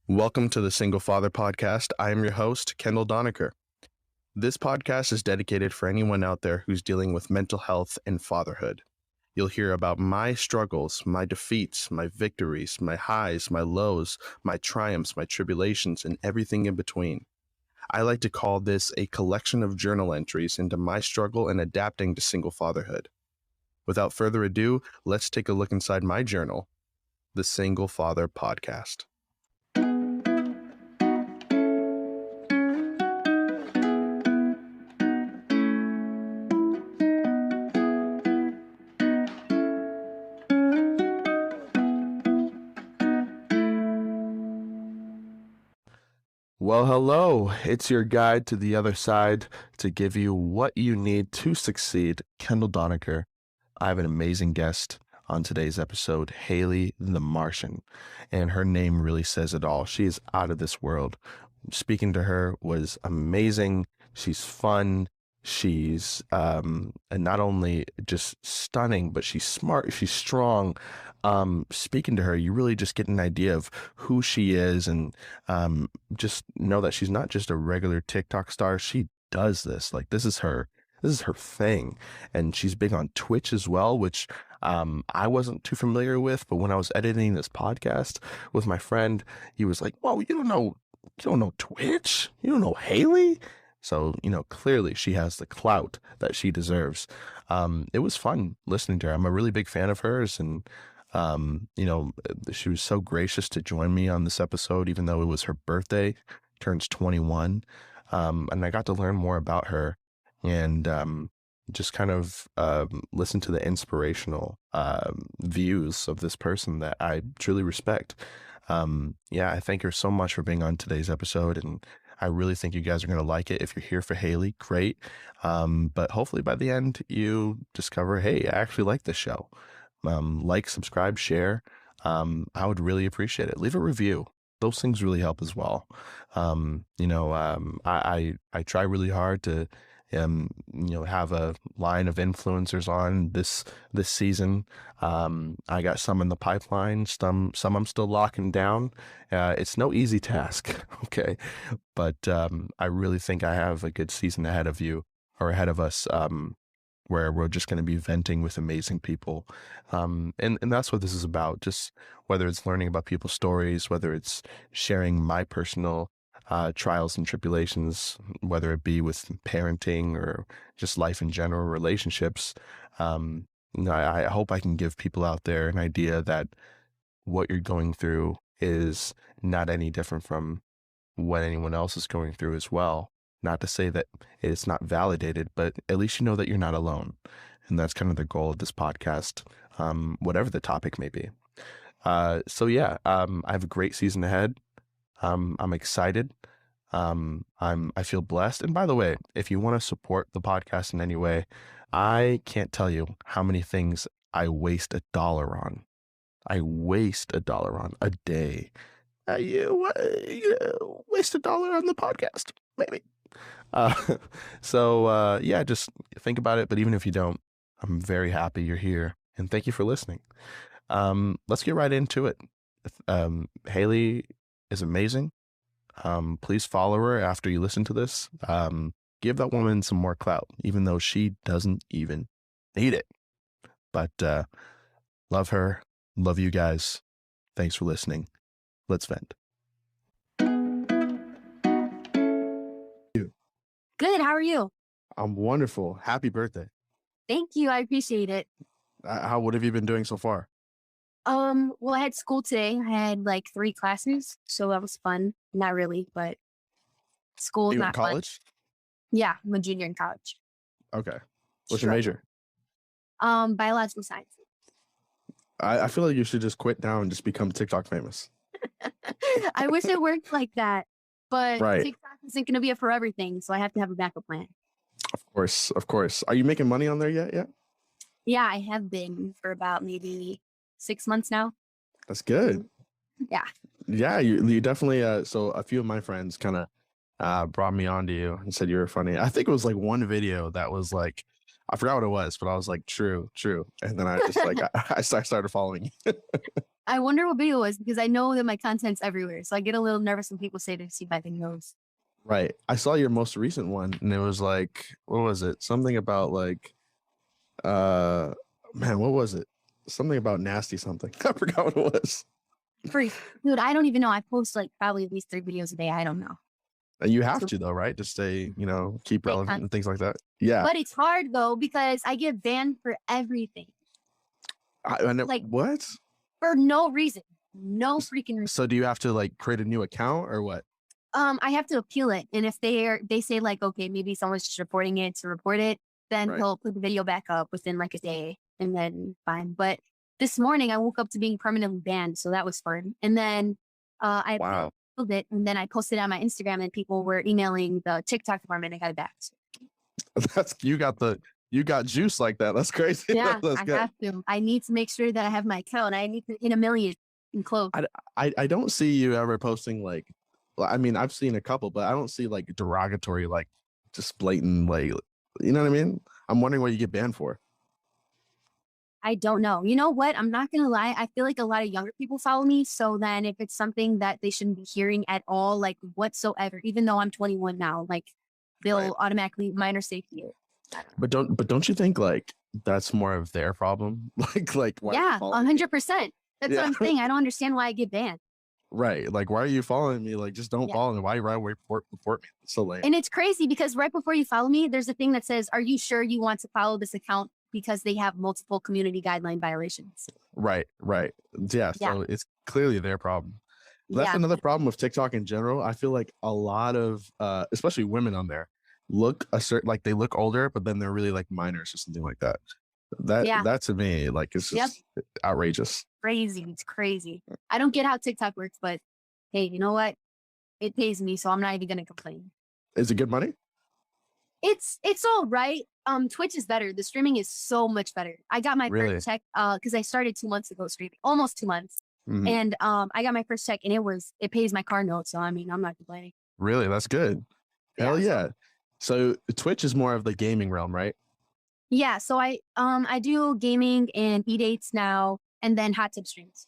Welcome to the Single Father Podcast. I am your host, Kendall Doniker. This podcast is dedicated for anyone out there who's dealing with mental health and fatherhood. You'll hear about my struggles, my defeats, my victories, my highs, my lows, my triumphs, my tribulations, and everything in between. I like to call this a collection of journal entries into my struggle and adapting to single fatherhood. Without further ado, let's take a look inside my journal, the Single Father Podcast. Well, hello. It's your guide to the other side to give you what you need to succeed, Kendall Doniker. I have an amazing guest on today's episode, HaleyTheMartian, and her name really says it all. She is out of this world. Speaking to her was amazing. She's fun. She's not only just stunning, but she's smart. She's strong. Speaking to her, you really just get an idea of who she is, and just know that she's not just a regular TikTok star. She does this. Like, this is her thing. And she's big on Twitch as well, which I wasn't too familiar with. But when I was editing this podcast with my friend, he was like, "Whoa, you don't know Twitch? You don't know Haley?" So, clearly she has the clout that she deserves. It was fun listening to her. I'm a really big fan of hers, and she was so gracious to join me on this episode, even though it was her birthday, turns 21. And I got to learn more about her and just kind of listen to the inspirational views of this person that I truly respect. I thank her so much for being on today's episode, and I really think you guys are going to like it. If you're here for Haley, great. But hopefully by the end, you discover, hey, I actually like this show. Like, subscribe, share. I would really appreciate it. Leave a review. Those things really help as well. I try really hard to have a line of influencers on this season. I got some in the pipeline, some I'm still locking down. It's no easy task, okay? But I really think I have a good season ahead of us, where we're just going to be venting with amazing people. And that's what this is about. Just whether it's learning about people's stories, whether it's sharing my personal trials and tribulations, whether it be with parenting or just life in general, relationships. I hope I can give people out there an idea that what you're going through is not any different from what anyone else is going through as well. Not to say that it's not validated, but at least you know that you're not alone. And that's kind of the goal of this podcast, whatever the topic may be. I have a great season ahead. I'm excited. I feel blessed. And by the way, if you want to support the podcast in any way, I can't tell you how many things I waste $1 on. I waste $1 on a day. You waste $1 on the podcast, maybe. Just think about it. But even if you don't, I'm very happy you're here, and thank you for listening. Let's get right into it. Haley is amazing. Please follow her after you listen to this. Give that woman some more clout, even though she doesn't even need it. But love her. Love you guys. Thanks for listening. Let's vent. Good. How are you? I'm wonderful. Happy birthday. Thank you. I appreciate it. What have you been doing so far? Well, I had school today. I had like 3 classes, so that was fun. Not really, but school is You in not college? fun. Yeah, I'm a junior in college. Okay. What's your major? Biological sciences. I feel like you should just quit now and just become TikTok famous. I wish it worked like that, but Right. TikTok isn't going to be a forever thing, so I have to have a backup plan. Of course. Are you making money on there yet? Yeah. Yeah, I have been for about maybe 6 months now. That's good. Yeah. Yeah, you definitely. So a few of my friends kind of brought me onto you and said you were funny. I think it was like one video that was like, I forgot what it was, but I was like, true. And then I just like, I started following you. I wonder what video it was because I know that my content's everywhere. So I get a little nervous when people say they see my videos. Right. I saw your most recent one and it was like, what was it? Something about like, uh, man, what was it? Something about nasty something. I forgot what it was. Dude, I don't even know. I post like probably at least 3 videos a day. I don't know. And you have So to though, right? To stay, keep stay relevant and things like that. Yeah. But it's hard though because I get banned for everything. Like what? For no reason. No freaking reason. So do you have to like create a new account or what? I have to appeal it. And if they say like, okay, maybe someone's just reporting it to report it, then Right. he'll put the video back up within like a day and then fine. But this morning I woke up to being permanently banned. So that was fun. And then I Wow. appealed it and then I posted it on my Instagram and people were emailing the TikTok department and got it back. That's you got juice like that. That's crazy. Yeah, That's I good. have to. I need to make sure that I have my account. I need to in a million in clothes. I don't see you ever posting like, I mean, I've seen a couple, but I don't see like derogatory, like just blatant, like, you know what I mean? I'm wondering what you get banned for. I don't know. You know what? I'm not going to lie. I feel like a lot of younger people follow me. So then if it's something that they shouldn't be hearing at all, like whatsoever, even though I'm 21 now, like they'll automatically minor safety it. But don't you think like that's more of their problem? like why Yeah, 100%. That's what I'm saying. I don't understand why I get banned. Right. Like, why are you following me? Like, just don't follow me. Why report me? It's so lame. And it's crazy because right before you follow me, there's a thing that says, are you sure you want to follow this account because they have multiple community guideline violations? Right. Yeah. So it's clearly their problem. That's another problem with TikTok in general. I feel like a lot of, especially women on there, look like they look older, but then they're really like minors or something like that. That to me, like, it's just outrageous. Crazy. It's crazy. I don't get how TikTok works, but hey, you know what? It pays me, so I'm not even gonna complain. Is it good money? It's all right. Twitch is better. The streaming is so much better. I got my first check because I started 2 months ago streaming, almost 2 months. Mm-hmm. And I got my first check and it pays my car note. So I mean, I'm not complaining. Really? That's good. Hell yeah. So Twitch is more of the gaming realm, right? Yeah. So I do gaming and e-dates now and then hot tip streams.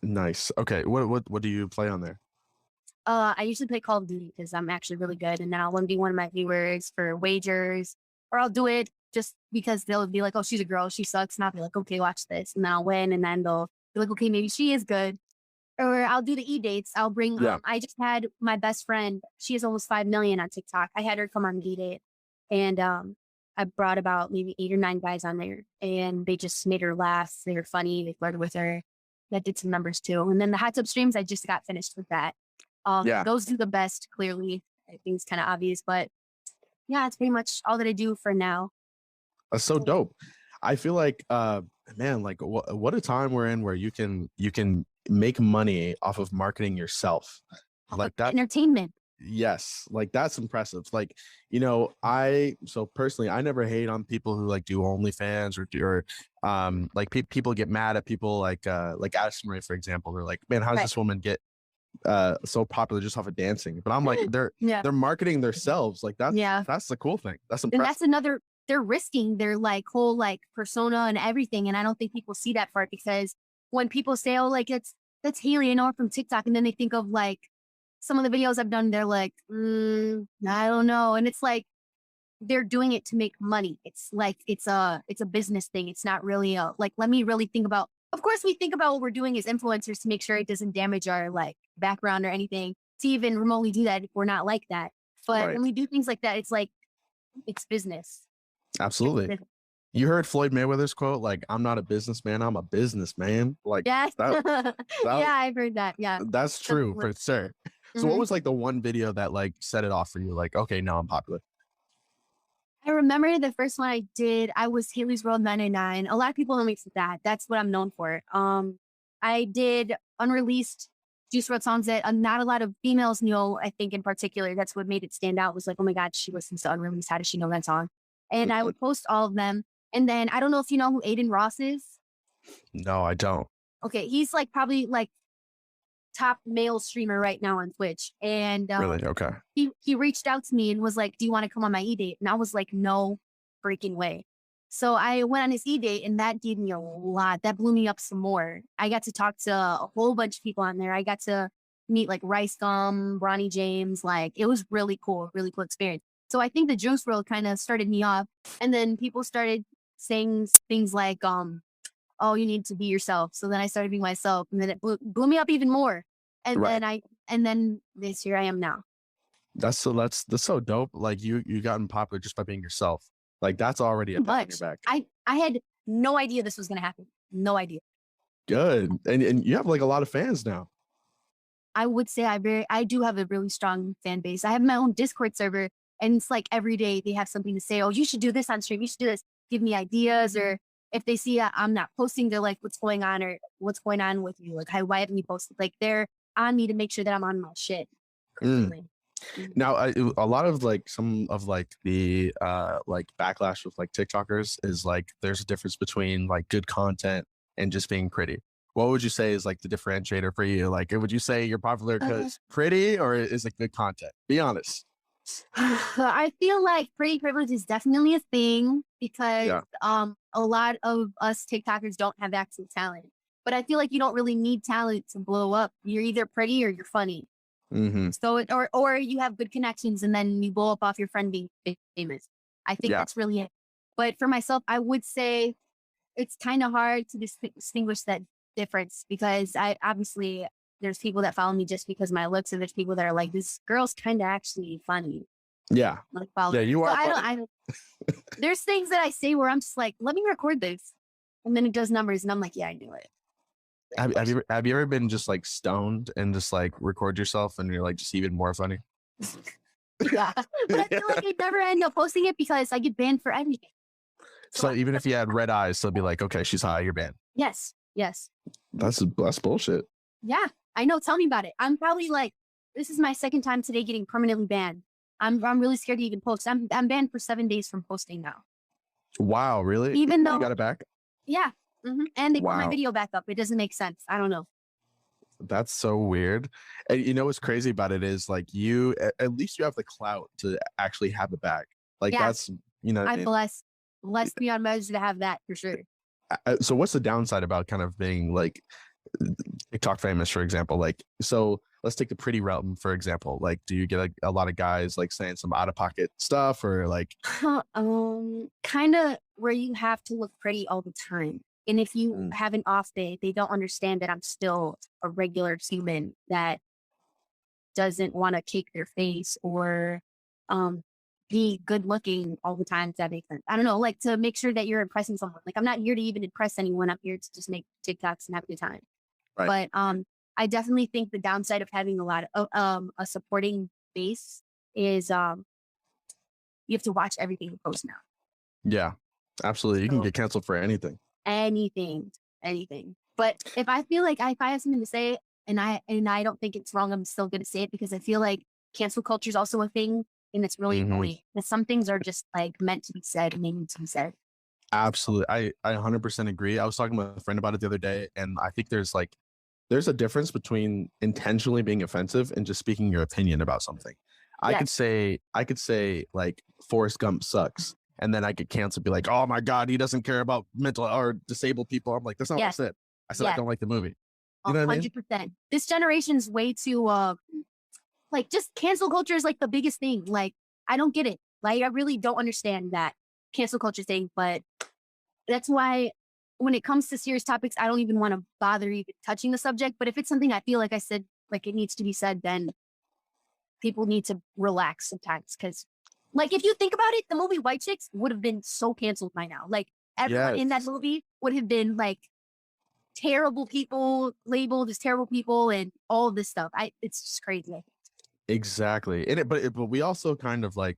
Nice. Okay. What do you play on there? I usually play Call of Duty because I'm actually really good. And then I'll be one of my viewers for wagers, or I'll do it just because they'll be like, oh, she's a girl, she sucks. And I'll be like, okay, watch this. And then I'll win. And then they'll be like, okay, maybe she is good. Or I'll do the e-dates. I'll bring, I just had my best friend. She has almost 5 million on TikTok. I had her come on an e-date. And I brought about maybe 8 or 9 guys on there. And they just made her laugh. They were funny. They flirted with her. That did some numbers too. And then the hot tub streams, I just got finished with that. Those do the best, clearly. I think it's kind of obvious, but yeah, it's pretty much all that I do for now. That's so dope. I feel like, man, like what a time we're in where you can make money off of marketing yourself. Like that entertainment. Yes. Like that's impressive. Like, so personally, I never hate on people who like do OnlyFans or like people get mad at people like Addison Rae, for example. They're like, man, how does this woman get so popular just off of dancing? But I'm like, they're marketing themselves. Like that's the cool thing. That's impressive. And that's another, they're risking their like whole like persona and everything. And I don't think people see that part because when people say, oh, like that's Haley, I know her from TikTok, and then they think of like some of the videos I've done, they're like, I don't know. And it's like they're doing it to make money. It's like it's a business thing. It's not really like, let me really think about. Of course, we think about what we're doing as influencers to make sure it doesn't damage our like background or anything to even remotely do that if we're not like that. But when we do things like that, it's like, it's business. Absolutely. It's business. You heard Floyd Mayweather's quote, like, I'm not a businessman, I'm a businessman. Like, yes. Yeah, I've heard that. Yeah. That's true for sure. So what was like the one video that like set it off for you? Like, okay, now I'm popular. I remember the first one I did, I was Haley's World 999. A lot of people know me for that. That's what I'm known for. I did unreleased Juice WRLD songs that not a lot of females know, I think in particular. That's what made it stand out, was like, oh my God, she listens to unreleased. How does she know that song? And I would post all of them. And then I don't know if you know who Aiden Ross is. No, I don't. Okay. He's like probably like top male streamer right now on Twitch. And really? Okay. He reached out to me and was like, do you want to come on my e-date? And I was like, no freaking way. So I went on his e-date and that gave me a lot. That blew me up some more. I got to talk to a whole bunch of people on there. I got to meet like Rice Gum, Bronny James. Like it was really cool experience. So I think the Juice World kind of started me off. And then people started saying things like, oh, you need to be yourself. So then I started being myself. And then it blew me up even more. And Right. then this year I am now. That's so dope. Like you gotten popular just by being yourself. Like that's already a pat on your Much. back. I had no idea this was going to happen. No idea. Good. And you have like a lot of fans now. I would say I do have a really strong fan base. I have my own Discord server and it's like every day they have something to say. Oh, you should do this on stream. You should do this. Give me ideas. Or if they see I'm not posting, they're like, what's going on? Or what's going on with you? Like, why haven't you posted? Like they're on me to make sure that I'm on my shit. Mm. Now, a lot of like some of like the like backlash with like TikTokers is like there's a difference between like good content and just being pretty. What would you say is like the differentiator for you? Like, would you say you're popular because pretty or is it good content? Be honest. I feel like pretty privilege is definitely a thing because Yeah. a lot of us TikTokers don't have actual talent. But I feel like you don't really need talent to blow up. You're either pretty or you're funny. Mm-hmm. So or you have good connections and then you blow up off your friend being famous. I think Yeah. that's really it. But for myself, I would say it's kind of hard to distinguish that difference because I obviously there's people that follow me just because of my looks, and there's people that are like, this girl's kind of actually funny. Yeah. Like, Yeah, you are. So I don't. There's things that I say where I'm just like, let me record this, and then it does numbers, and I'm like, yeah, I knew it. Have you ever been just like stoned and just like record yourself and you're like just even more funny? Yeah, but I feel like I never end up posting it because I get banned for everything. So even if you had red eyes, they'll be like, okay, she's high, you're banned. Yes. That's bullshit. Yeah, I know. Tell me about it. I'm probably like, this is my second time today getting permanently banned. I'm really scared to even post. I'm banned for 7 days from posting now. Wow, really? Even though you got it back? Yeah. And they put my Wow. video back up. It doesn't make sense. I don't know. That's so weird. And you know what's crazy about it is like you at least you have the clout to actually have it back. Like Yeah. that's I'm blessed beyond measure to have that for sure. So what's the downside about kind of being like TikTok famous, for example? Like, so let's take the pretty realm, for example. Like, do you get like a lot of guys like saying some out of pocket stuff or like kind of where you have to look pretty all the time. And if you have an off day, they don't understand that I'm still a regular human that doesn't want to cake their face or be good looking all the time, if that makes sense. I don't know, like to make sure that you're impressing someone. Like I'm not here to even impress anyone. I'm here to just make TikToks and have a good time. Right. But I definitely think the downside of having a lot of a supporting base is you have to watch everything you post now. Yeah, absolutely. You can get canceled for anything. Anything. But if I feel like if I have something to say and I don't think it's wrong, I'm still going to say it because I feel like cancel culture is also a thing. And it's really annoying that some things are just like meant to be said and they need to be said. Absolutely. I 100% agree. I was talking with a friend about it the other day, and I think there's a difference between intentionally being offensive and just speaking your opinion about something. I could say like Forrest Gump sucks, and then I could cancel, be like, oh my God, he doesn't care about mental or disabled people. I'm like, that's not what I said. I said I don't like the movie. You know what I mean? 100%. This generation's way too like just cancel culture is like the biggest thing. Like I don't get it. Like I really don't understand that cancel culture thing, but that's why when it comes to serious topics, I don't even want to bother even touching the subject. But if it's something I feel like I said, like it needs to be said, then people need to relax sometimes. Cause like if you think about it, the movie White Chicks would have been so canceled by now. Like everyone in that movie would have been like terrible people, labeled as terrible people and all of this stuff. It's just crazy. Exactly. But we also kind of like,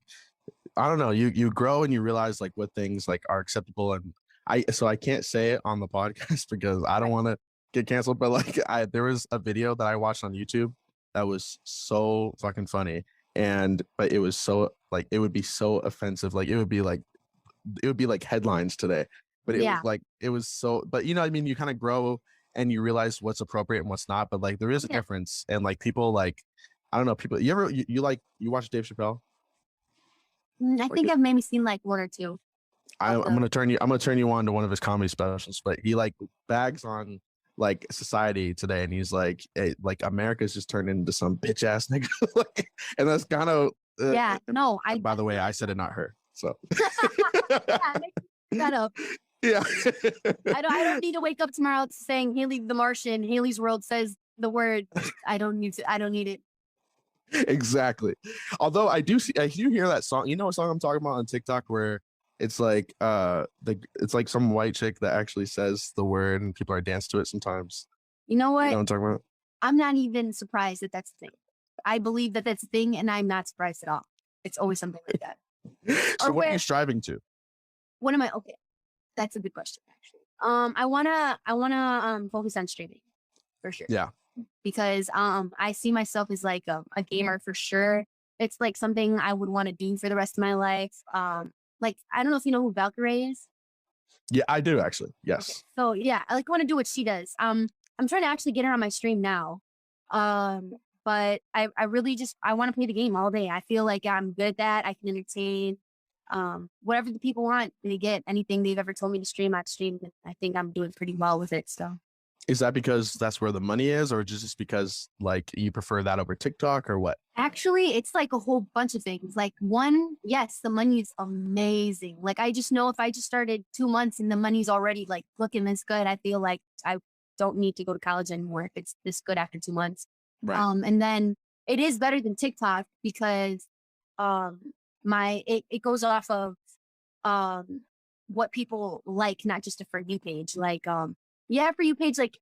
I don't know, you grow and you realize like what things like are acceptable, and I can't say it on the podcast because I don't want to get canceled, but like there was a video that I watched on YouTube that was so fucking funny, but it was so like it would be so offensive, like it would be like headlines today, but it was so, but you know what I mean, you kind of grow and you realize what's appropriate and what's not, but like there is a difference, and like people like, I don't know, people, you watch Dave Chappelle? I think I've maybe seen like one or two. I'm gonna turn you on to one of his comedy specials, but he like bags on like society today, and he's like, hey, like America's just turned into some bitch ass nigga, like, and that's kind of Yeah, no, by the way, I said it, not her. So yeah, shut up. yeah, I don't need to wake up tomorrow saying Haley the Martian, Haley's World says the word. I don't need it. exactly. Although I do hear that song. You know what song I'm talking about on TikTok where it's like it's like some white chick that actually says the word and people are dancing to it sometimes. You know You what? know what I'm talking about? I'm not even surprised that that's a thing. I believe that that's a thing, and I'm not surprised at all. It's always something like that. So Or what are where? you striving to? What am I? Okay, that's a good question, actually. I wanna focus on streaming for sure. Yeah. Because I see myself as like a gamer for sure. It's like something I would want to do for the rest of my life. Like I don't know if you know who Valkyrie is. Yeah, I do actually. Okay. Yes. So yeah, I like want to do what she does. I'm trying to actually get her on my stream now. Um, but I really just I want to play the game all day. I feel like I'm good at that. I can entertain. Whatever the people want, they get anything they've ever told me to stream, I'd stream. And I think I'm doing pretty well with it. So Is that because that's where the money is, or just because like you prefer that over TikTok, or what? actually, it's like a whole bunch of things. Like one, yes, the money is amazing. Like I just know if I just started 2 months and the money's already like looking this good, I feel like I don't need to go to college anymore if it's this good after 2 months. Right. And then it is better than TikTok because um it goes off of um what people like, not just a For You page. Like yeah, For You page, like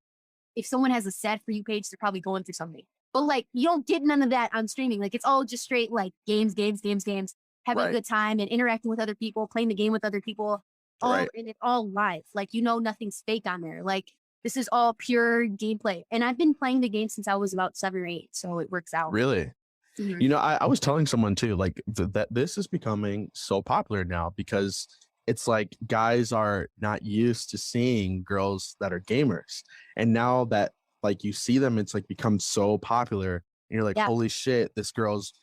if someone has a sad For You page, they're probably going through something. But like you don't get none of that on streaming. Like it's all just straight like games, having a Right. good time and interacting with other people, playing the game with other people, all Right. and it's all live. Like nothing's fake on there. Like this is all pure gameplay. And I've been playing the game since I was about 7 or 8, so it works out. Really? Mhm. You know, I was telling someone too, like that this is becoming so popular now because it's like guys are not used to seeing girls that are gamers. And now that like you see them, it's like become so popular. And you're like, Yeah. holy shit, this girl's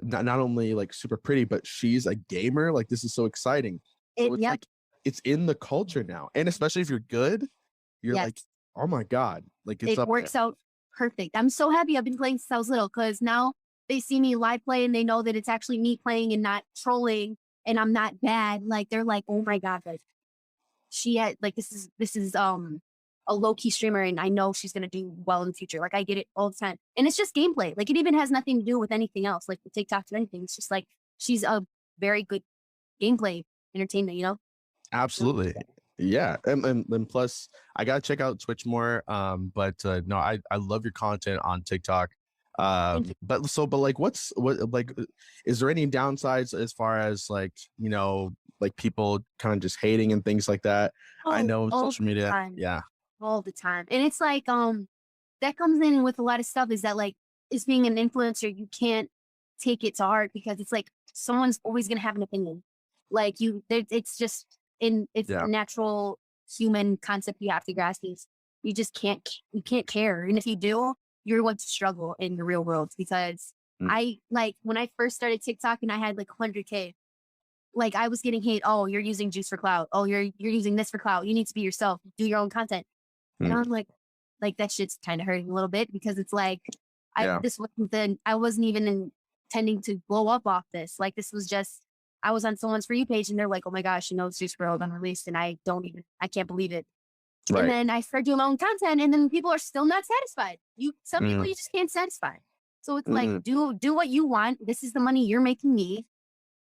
not only like super pretty, but she's a gamer. Like this is so exciting. So it's Yep. like it's in the culture now. And especially if you're good, you're Yes. like, oh my God, like it's It up works there. out perfect. I'm so happy I've been playing since I was little because now they see me live play and they know that it's actually me playing and not trolling and I'm not bad. Like they're like, oh my God, like she had like this is a low key streamer and I know she's gonna do well in the future. Like I get it all the time. And it's just gameplay. Like it even has nothing to do with anything else, like the TikTok or anything. It's just like she's a very good gameplay entertainment, you know? Absolutely. Yeah. And plus I gotta check out Twitch more. But no, I love your content on TikTok. Thank you. But like is there any downsides as far as like, you know, like people kind of just hating and things like that? I Oh, know all social the media. time. Yeah. All the time. And it's like, that comes in with a lot of stuff is that like as being an influencer, you can't take it to heart because it's like someone's always gonna have an opinion. Like it's just it's Yeah. a natural human concept you have to grasp is you just can't care. And if you do, you're going to struggle in the real world because Mm. I like when I first started TikTok and I had like 100K, like I was getting hate. Oh, you're using juice for clout. Oh, you're using this for clout. You need to be yourself. Do your own content. And Mm. I'm like that shit's kind of hurting a little bit because it's like Yeah. I wasn't even intending to blow up off this. Like this was just I was on someone's For You page and they're like, oh my gosh, Juice WRLD unreleased, and I can't believe it. And Right. then I started doing my own content, and then people are still not satisfied. Some people Mm. you just can't satisfy. So it's like Mm. do what you want. This is the money you're making me,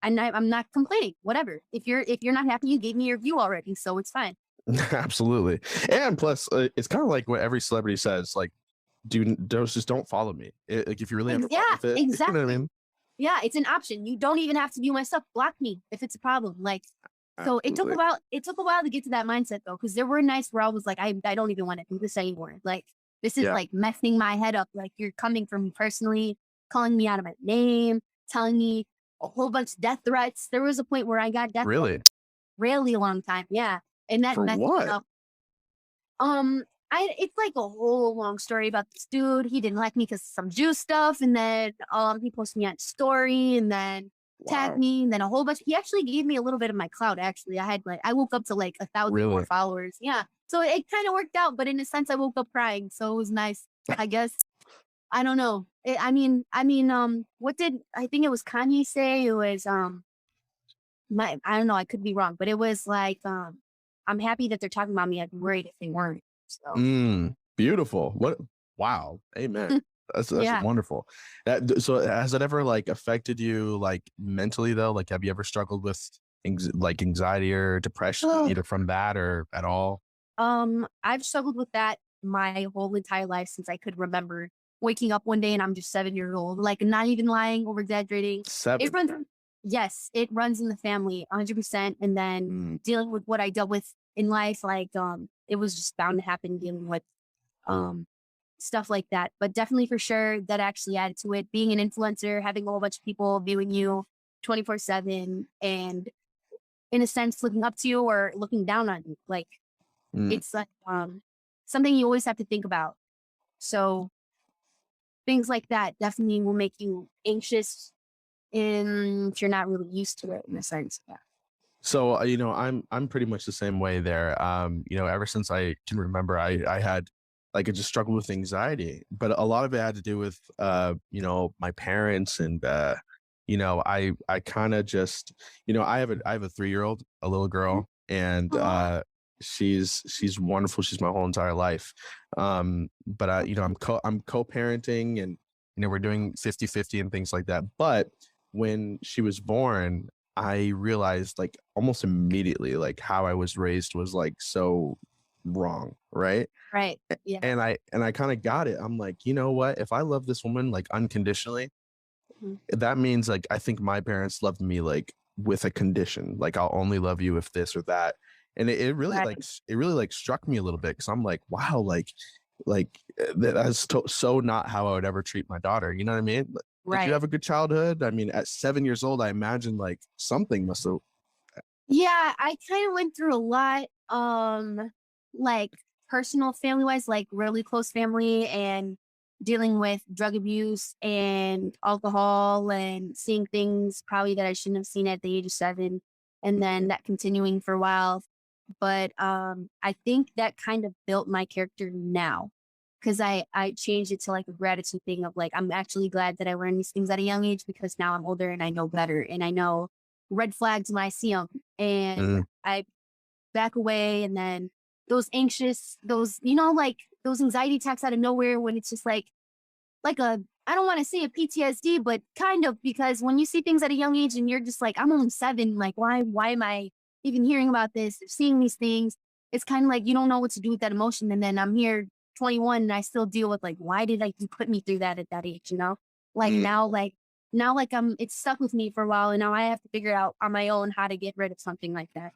and I'm not complaining. Whatever. If you're not happy, you gave me your view already, so it's fine. Absolutely. And plus it's kind of like what every celebrity says, like, just don't follow me. Like if you really have a problem Yeah, with it, you know exactly. what I mean? Yeah, it's an option. You don't even have to view my stuff. Block me if it's a problem. Like, so it took a Absolutely. while. It took a while to get to that mindset though, because there were nights where I was like, I don't even want to do this anymore. Like, this is Yeah. like messing my head up. Like, you're coming for me personally, calling me out of my name, telling me a whole bunch of death threats. There was a point where I got death threats Really? really long time. Yeah, and that For messed me what? up. It's like a whole long story about this dude. He didn't like me because of some Jew stuff, and then he posted me on story, and then tagged Wow. me, and then a whole bunch. He actually gave me a little bit of my clout. Actually, I woke up to like 1,000 more Really? followers. Yeah, so it kind of worked out. But in a sense, I woke up crying, so it was nice. I guess I don't know. What did I think it was Kanye say? It was I don't know. I could be wrong, but it was like I'm happy that they're talking about me. I'd be worried if they weren't. So Beautiful. What? Wow. Amen. That's yeah. wonderful. So has that ever like affected you like mentally though? Like have you ever struggled with like anxiety or depression either from that or at all? I've struggled with that my whole entire life since I could remember waking up one day and I'm just 7 years old. Like not even lying, over exaggerating. It Seven. runs yes, it runs in the family 100%. And then Mm, dealing with what I dealt with in life, like it was just bound to happen dealing with um stuff like that. But definitely for sure that actually added to it. Being an influencer, having a whole bunch of people viewing you 24/7 and in a sense looking up to you or looking down on you. Like mm. it's like something you always have to think about. So things like that definitely will make you anxious if you're not really used to it in a sense. Yeah. So I'm pretty much the same way there. Ever since I can remember, I had like I just struggled with anxiety, but a lot of it had to do with my parents and I kind of just I have a 3-year-old, a little Mhm. girl, and Aw. she's wonderful. She's my whole entire life. But I'm co-parenting and we're doing 50-50 and things like that. But when she was born, I realized like almost immediately like how I was raised was like so wrong, right? Right. Yeah. And I kind of got it. I'm like, you know what? If I love this woman like unconditionally, Mhm. that means like I think my parents loved me like with a condition. Like I'll only love you if this or that. And it really Right. like struck me a little bit because I'm like, wow, that's so not how I would ever treat my daughter. You know what I mean? Did you Right. have a good childhood? I mean, at 7 years old, I imagine like something must have. Yeah, I kind of went through a lot, like personal family wise, like really close family and dealing with drug abuse and alcohol and seeing things probably that I shouldn't have seen at the age of 7. And then that continuing for a while. But I think that kind of built my character now because I changed it to like a gratitude thing of like, I'm actually glad that I learned these things at a young age because now I'm older and I know better and I know red flags when I see them and Mm, I back away. And then those anxious, like those anxiety attacks out of nowhere when it's just like a, I don't want to say a PTSD, but kind of because when you see things at a young age and you're just like, I'm only 7, like why am I even hearing about this or seeing these things? It's kind of like you don't know what to do with that emotion. And then I'm here 21 and I still deal with like, why did you put me through that at that age, you know? Like mm. now like it's stuck with me for a while and now I have to figure out on my own how to get rid of something like that.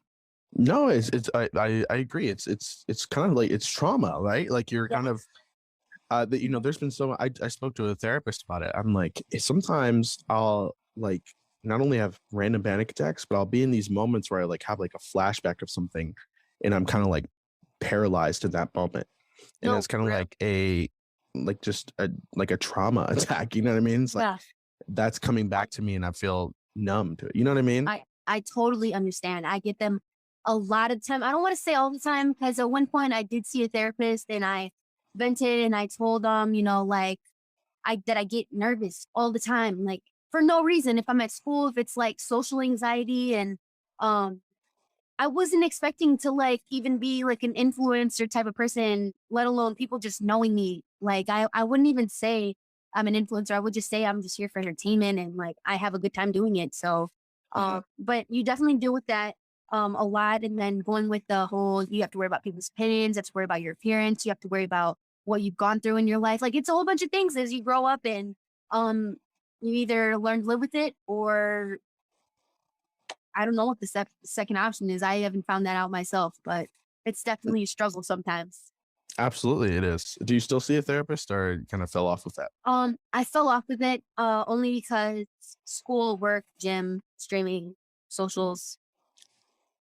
No, it's I agree. It's kind of like it's trauma, right? Like you're Yeah. kind of that there's been I spoke to a therapist about it. I'm like sometimes I'll like not only have random panic attacks, but I'll be in these moments where I like have like a flashback of something and I'm kind of like paralyzed in that moment. And No, it's kind for of real. like a trauma attack, you know what I mean? It's like Yeah. that's coming back to me and I feel numb to it. You know what I mean? I totally understand. I get them a lot of time. I don't want to say all the time because at one point I did see a therapist and I vented and I told them, like I get nervous all the time, like for no reason. If I'm at school, if it's like social anxiety and um I wasn't expecting to like even be like an influencer type of person, let alone people just knowing me. Like I wouldn't even say I'm an influencer. I would just say I'm just here for entertainment and like I have a good time doing it. So but you definitely deal with that a lot. And then going with the whole you have to worry about people's opinions, you have to worry about your appearance, you have to worry about what you've gone through in your life. Like it's a whole bunch of things as you grow up and um you either learn to live with it or I don't know what the second option is. I haven't found that out myself, but it's definitely a struggle sometimes. Absolutely, it is. Do you still see a therapist, or kind of fell off with that? I fell off with it only because school, work, gym, streaming, socials,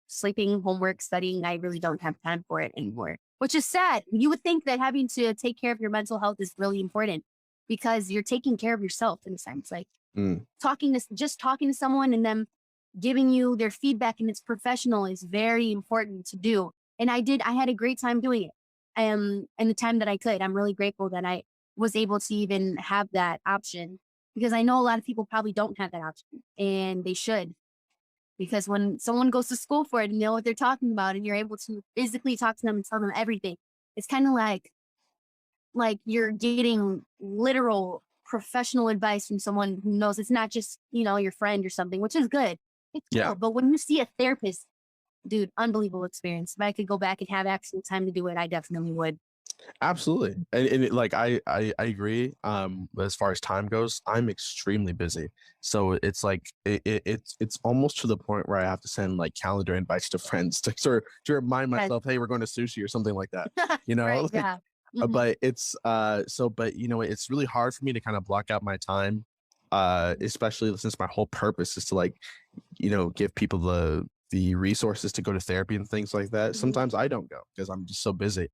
sleeping, homework, studying. I really don't have time for it anymore, which is sad. You would think that having to take care of your mental health is really important, because you're taking care of yourself in a sense. Like Mm. talking to someone and them giving you their feedback and it's professional is very important to do. And I had a great time doing it. And the time that I could, I'm really grateful that I was able to even have that option because I know a lot of people probably don't have that option and they should. Because when someone goes to school for it and know what they're talking about and you're able to physically talk to them and tell them everything, it's kind of like you're getting literal professional advice from someone who knows it's not just, your friend or something, which is good. It's Yeah. cool. But when you see a therapist, dude, unbelievable experience. If I could go back and have actual time to do it, I definitely would. Absolutely. Like I agree. As far as time goes, I'm extremely busy. So it's like it's almost to the point where I have to send like calendar invites to friends to remind Yes. myself, hey, we're going to sushi or something like that. You know, Right. like, Yeah. Mhm. but it's but it's really hard for me to kind of block out my time, especially since my whole purpose is to like, give people the resources to go to therapy and things like that. Mhm. Sometimes I don't go because I'm just so busy.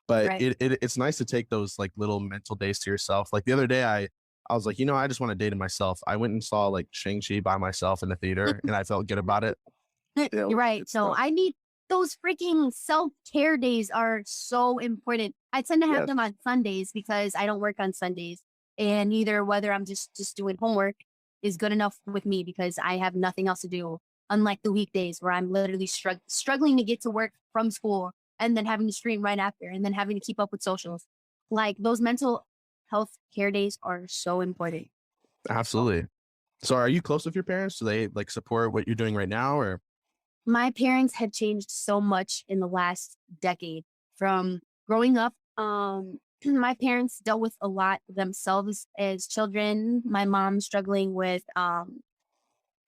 But Right. it's nice to take those like little mental days to yourself. Like the other day, I was like, I just want a day to myself. I went and saw like Shang-Chi by myself in the theater, and I felt good about it. You're right. So I need those freaking self-care days are so important. I tend to have Yes. them on Sundays because I don't work on Sundays. And either whether I'm just doing homework is good enough with me because I have nothing else to do. Unlike the weekdays where I'm literally struggling to get to work from school and then having to stream right after and then having to keep up with socials. Like those mental health care days are so important. Absolutely. So are you close with your parents? Do they like support what you're doing right now, or? My parents have changed so much in the last decade from growing up. My parents dealt with a lot themselves as children. My mom struggling with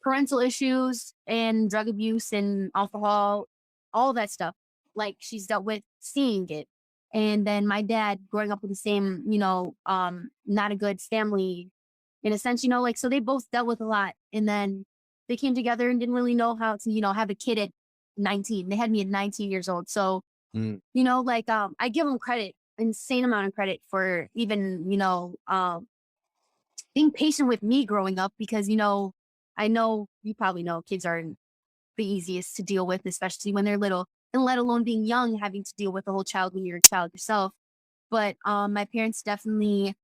parental issues and drug abuse and alcohol, all that stuff. Like she's dealt with seeing it. And then my dad growing up with the same, not a good family in a sense, like, so they both dealt with a lot. And then they came together and didn't really know how to, have a kid at 19. They had me at 19 years old. So, Mm. I give them credit, insane amount of credit for even, being patient with me growing up because, I know you probably know kids aren't the easiest to deal with, especially when they're little, and let alone being young, having to deal with a whole child when you're a child yourself. But my parents definitely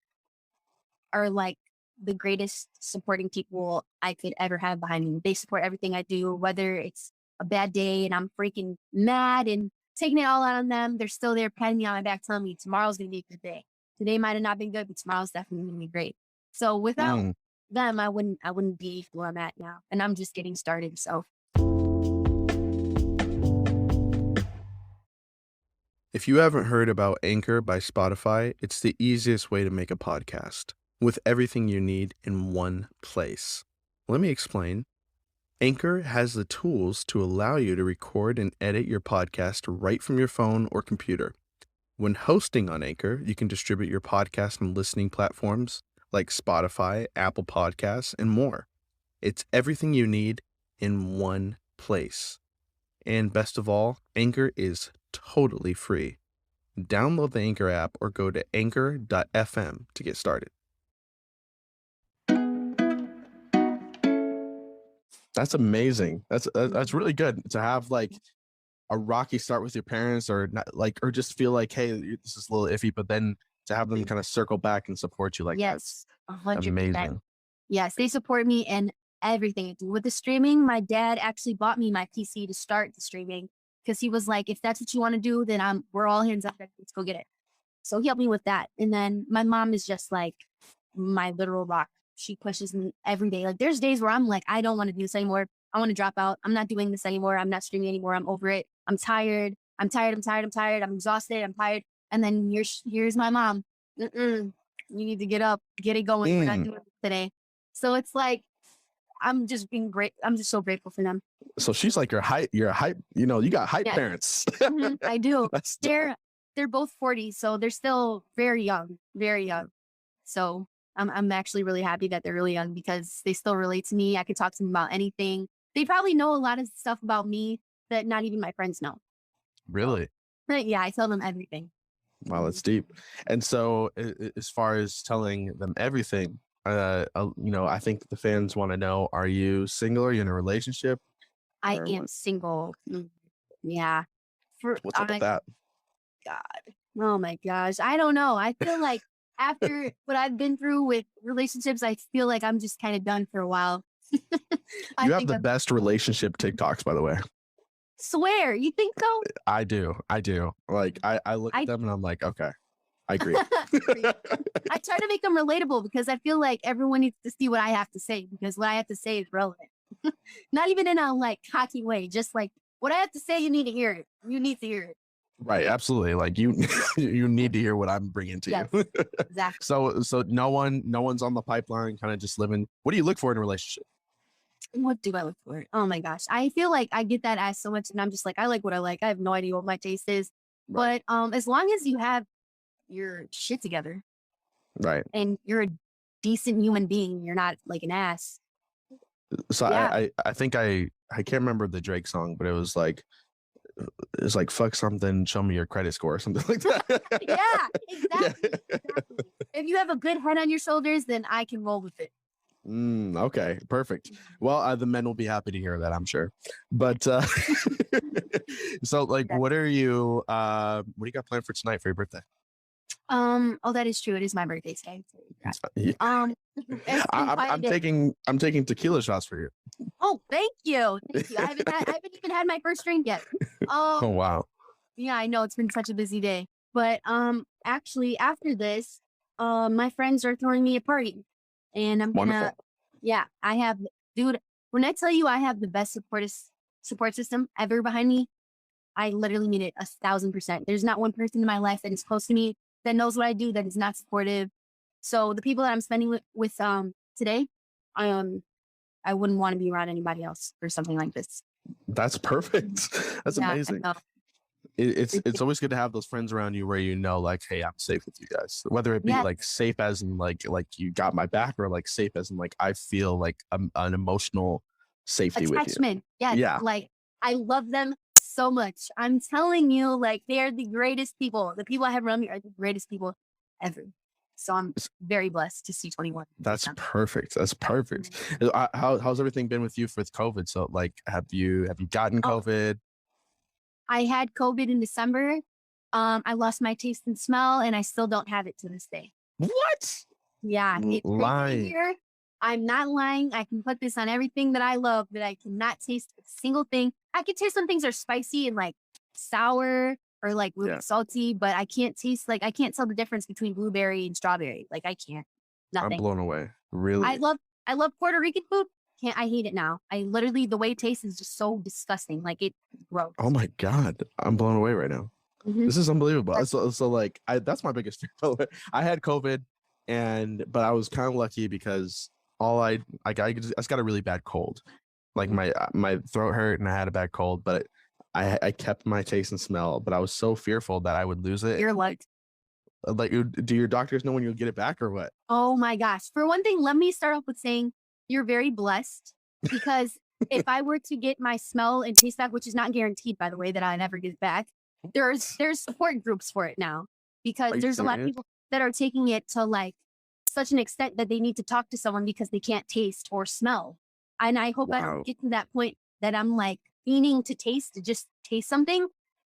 are like the greatest supporting people I could ever have behind me. They support everything I do, whether it's a bad day and I'm freaking mad and taking it all out on them. They're still there patting me on my back, telling me tomorrow's gonna be a good day. Today might have not been good, but tomorrow's definitely gonna be great. So without Mm. them, I wouldn't be where I'm at now. And I'm just getting started. So If you haven't heard about Anchor by Spotify, it's the easiest way to make a podcast with everything you need in one place. Let me explain. Anchor has the tools to allow you to record and edit your podcast right from your phone or computer. When hosting on Anchor, you can distribute your podcast on listening platforms like Spotify, Apple Podcasts, and more. It's everything you need in one place. And best of all, Anchor is totally free. Download the Anchor app or go to anchor.fm to get started. That's amazing. That's really good to have like a rocky start with your parents, or not like, or just feel like, hey, this is a little iffy, but then to have them kind of circle back and support you like yes, that's 100%. amazing. Yes, they support me in everything I do. With the streaming, my dad actually bought me my PC to start the streaming because he was like, if that's what you want to do, then we're all hands up deck. Let's go get it. So he helped me with that. And then my mom is just like my literal rock. She pushes me every day. Like there's days where I'm like, I don't want to do this anymore. I want to drop out. I'm not doing this anymore. I'm not streaming anymore. I'm over it. I'm tired. I'm tired. I'm tired. I'm tired. I'm exhausted. I'm tired. And then here's my mom. Mm-mm. You need to get up, get it going. We're not doing this today. So it's like, I'm just being great. I'm just so grateful for them. So she's like you're a hype, you got hype Yeah. parents. I do. That's They're both 40, so they're still very young, very young. So I'm actually really happy that they're really young because they still relate to me. I could talk to them about anything. They probably know a lot of stuff about me that not even my friends know. really. But yeah, I tell them everything. Wow, that's deep. And so, as far as telling them everything, I think the fans want to know: Are you single? Are you in a relationship, I or am what? single. Yeah. For What's up with I that? God. Oh my gosh. I don't know. I feel like after what I've been through with relationships, I feel like I'm just kind of done for a while. I You have think the I best relationship TikToks, by the way. swear. You think so? I do. I do. Like I look at I them and I'm like, okay, I agree. I try to make them relatable because I feel like everyone needs to see what I have to say because what I have to say is relevant. Not even in a like cocky way, just like what I have to say, you need to hear it. You need to hear it. Right, absolutely. Like you, you need to hear what I'm bringing to Yes, you. exactly. So no one's on the pipeline, kind of just living. What do you look for in a relationship? What do I look for? Oh my gosh. I feel like I get that asked so much and I'm just like, I like what I like. I have no idea what my taste is. Right, But as long as you have your shit together right. and you're a decent human being, you're not like an ass. So Yeah. I think I can't remember the Drake song, but it's like fuck something, show me your credit score or something like that. Yeah, Yeah. exactly. Exactly. If you have a good head on your shoulders, then I can roll with it. Okay, perfect. Well, the men will be happy to hear that, I'm sure. But so like, Yeah. what do you got planned for tonight for your birthday? Oh, that is true. It is my birthday today. Yeah. Um, it's been quite a day. I'm taking tequila shots for you. Oh, thank you. Thank you. I haven't even had my first drink yet. Oh Um, wow, yeah, I know it's been such a busy day. But actually after this, my friends are throwing me a party. And I'm gonna wonderful. yeah, I have dude, when I tell you I have the best support system ever behind me, I literally mean it 1,000%. There's not one person in my life that is close to me that knows what I do that is not supportive. So the people that I'm spending with today, um, I wouldn't want to be around anybody else for something like this. That's perfect. That's Yeah, I amazing. know. It's always good to have those friends around you where you know, like, hey, I'm safe with you guys. Whether it be Yes, like safe as in like you got my back, or like safe as in like I feel like an emotional safety with you. attachment. Yes, Yeah, like I love them so much. I'm telling you, like they are the greatest people. The people I have around me are the greatest people ever. So I'm very blessed to see 21. that's perfect. That's perfect. How's everything been with you with COVID? So like, have you gotten Oh, COVID? I had COVID in December. I lost my taste and smell, and I still don't have it to this day. What? Yeah, it's proven in Lie. here. I'm not lying. I can put this on everything that I love, but I cannot taste a single thing. I can taste when things are spicy and like sour or like really Yeah, salty, but I can't tell the difference between blueberry and strawberry. Like I can't. I'm Nothing. blown away. I Really? love I love Puerto Rican food. Can't I hate it now. I literally the way it tastes is just so disgusting. Like it's Oh gross. my God, I'm blown away right now. Hmm. This is unbelievable. So like that's my biggest fear. By the way. I had COVID, but I was kind of lucky because I just got a really bad cold. Like my throat hurt and I had a bad cold, but I kept my taste and smell. But I was so fearful that I would lose it. You're like, Like, do your doctors know when you'll get it back or what? oh my gosh. For one thing, let me start off with saying you're very blessed because if I were to get my smell and taste back, which is not guaranteed, by the way, that I never get it back, there's support groups for it now because Are you there's a lot of serious? people that are taking it to like such an extent that they need to talk to someone because they can't taste or smell. And I hope I don't Wow. get to that point that I'm like meaning to just taste something.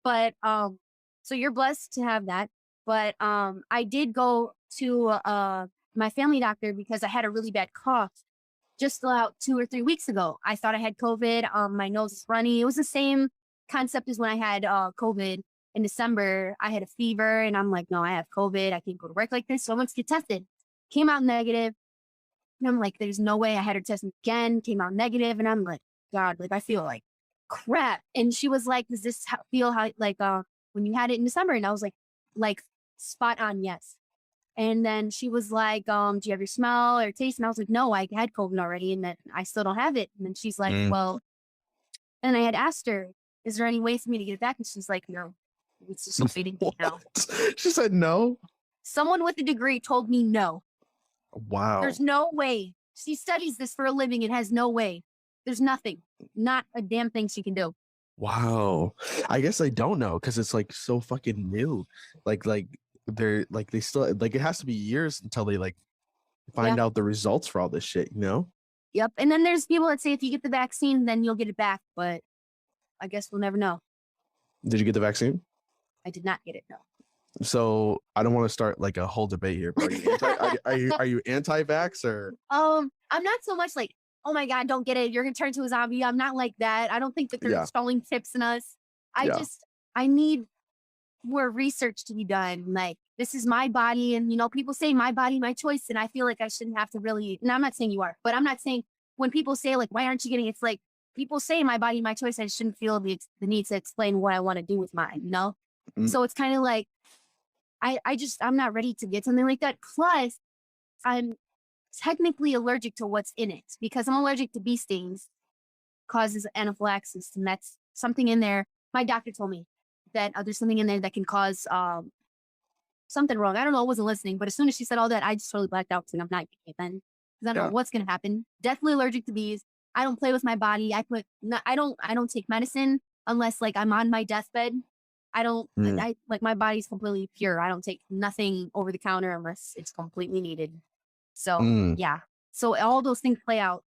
But so you're blessed to have that. But I did go to my family doctor because I had a really bad cough just about 2 or 3 weeks ago. I thought I had COVID. My nose is runny. It was the same concept as when I had COVID in December. I had a fever and I'm like, no, I have COVID. I can't go to work like this. So I went to get tested. Came out negative. And I'm like, there's no way. I had her test again. Came out negative. And I'm like, God, like I feel like crap. And she was like, does this feel how like when you had it in December? And I was like spot on, yes. And then she was like, do you have your smell or taste? And I was like, no, I had COVID already and then I still don't have it. And then she's like, Mm. well, and I had asked her, is there any way for me to get it back? And she's like, no, it's just a waiting game now. What? She said no. Someone with a degree told me no. Wow. There's no way. She studies this for a living. It has no way. There's nothing, not a damn thing she can do. Wow. I guess I don't know because it's like so fucking new. Like they're like they still like it has to be years until they like Yeah. find out the results for all this shit, you know? Yep. And then there's people that say if you get the vaccine, then you'll get it back. But I guess we'll never know. Did you get the vaccine? I did not get it. No. So I don't want to start like a whole debate here, but are you anti-vax or I'm not so much like, oh my God, don't get it. You're gonna turn into a zombie. I'm not like that. I don't think that they're yeah, installing chips in us. I yeah. just I need more research to be done. Like, this is my body, and people say my body, my choice, and I feel like I shouldn't have to really. And I'm not saying you are, but I'm not saying when people say like, why aren't you getting? It's like people say my body, my choice. I shouldn't feel the need to explain what I want to do with mine. Mm, So it's kind of like I'm not ready to get something like that. Plus, I'm technically allergic to what's in it because I'm allergic to bee stings, causes anaphylaxis, and that's something in there. My doctor told me that there's something in there that can cause something wrong. I don't know. I wasn't listening, but as soon as she said all that, I just totally blacked out because I'm not getting it then because I don't yeah. know what's gonna happen. Definitely allergic to bees. I don't play with my body. I don't take medicine unless like I'm on my deathbed. I don't. Mm, I like my body's completely pure. I don't take nothing over the counter unless it's completely needed. So mm. yeah. So all those things play out.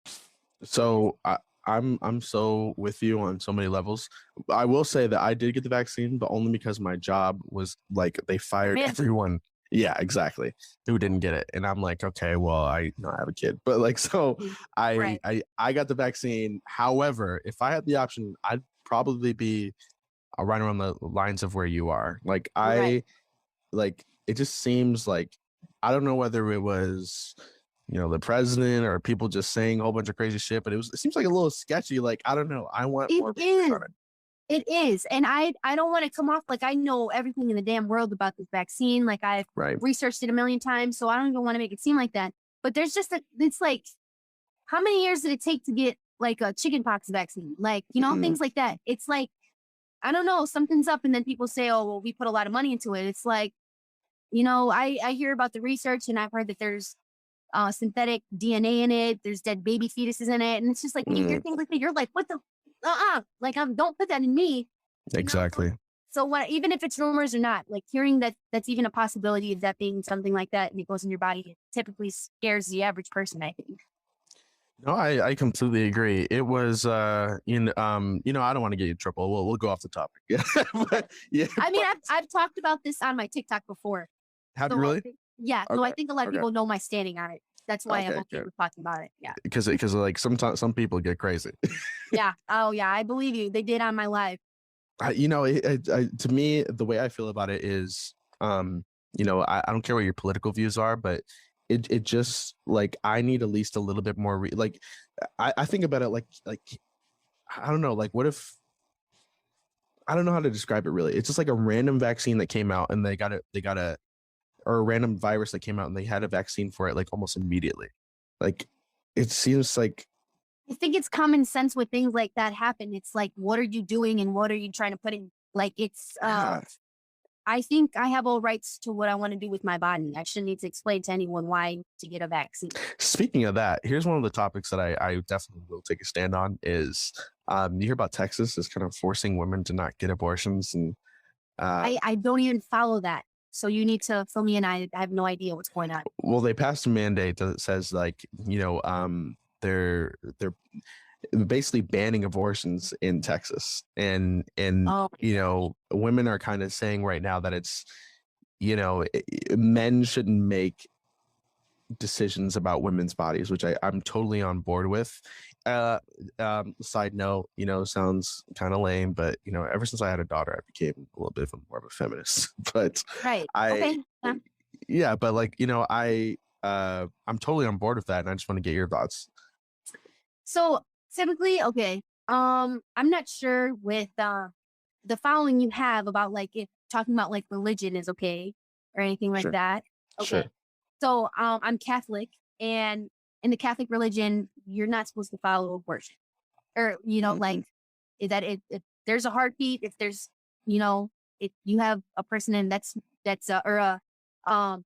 So I'm so with you on so many levels. I will say that I did get the vaccine, but only because my job was like they fired Man, everyone. Yeah, exactly. Who didn't get it. And I'm like, okay, well, I have a kid. But like so I right. I got the vaccine. However, if I had the option, I'd probably be right around the lines of where you are. Like Right. like it just seems like I don't know whether it was the president or people just saying a whole bunch of crazy shit, but it seems like a little sketchy. Like I don't know. I want It more research is. on it. It is. And I don't want to come off like I know everything in the damn world about this vaccine. Like I've Right. researched it a million times. So I don't even want to make it seem like that. But there's just it's like, how many years did it take to get like a chickenpox vaccine? Like, Mm, things like that. It's like, I don't know, something's up. And then people say, oh, well, we put a lot of money into it. It's like, I hear about the research and I've heard that there's synthetic DNA in it. There's dead baby fetuses in it. And it's just like, when you hear mm, things like that, you're like, what the, like, don't put that in me, you know? exactly. So what, even if it's rumors or not, like hearing that that's even a possibility of that being something like that and it goes in your body, it typically scares the average person, I think. No, I completely agree. It was I don't want to get you in trouble. We'll go off the topic. Yeah. but, yeah, I mean, but I've talked about this on my TikTok before. have you So I really? think, yeah, so I Okay. think a lot of Okay. people know my standing on it. That's why I'm Okay, okay good. with talking about it. Yeah. Because like sometimes some people get crazy. Yeah. Oh yeah. I believe you. They did on my live. To me, the way I feel about it is, I don't care what your political views are, but it just like I need at least a little bit more. Like, I think about it like I don't know, like what if I don't know how to describe it really. It's just like a random vaccine that came out and they got a or a random virus that came out and they had a vaccine for it like almost immediately. Like it seems like I think it's common sense with things like that happen. It's like, what are you doing and what are you trying to put in? Like, yeah. I think I have all rights to what I want to do with my body. I shouldn't need to explain to anyone why to get a vaccine. Speaking of that, here's one of the topics that I definitely will take a stand on is you hear about Texas is kind of forcing women to not get abortions and uh I don't even follow that. So you need to fill me in. I have no idea what's going on. well they passed a mandate that says like they're basically banning abortions in Texas and Oh my gosh. women are kind of saying right now that it's men shouldn't make decisions about women's bodies, which I'm totally on board with. Uh, Side note, sounds kind of lame, but ever since I had a daughter, I became a little bit of more of a feminist. But Right. I, Okay. Yeah. yeah, but like I'm totally on board with that, and I just want to get your thoughts. So typically, okay. I'm not sure with the following you have about like if talking about like religion is okay or anything like Sure, that. sure. Okay. So I'm Catholic, and in the Catholic religion, you're not supposed to follow abortion. Or, Mm-hmm. like that if there's a heartbeat, if there's, if you have a person and that's or a um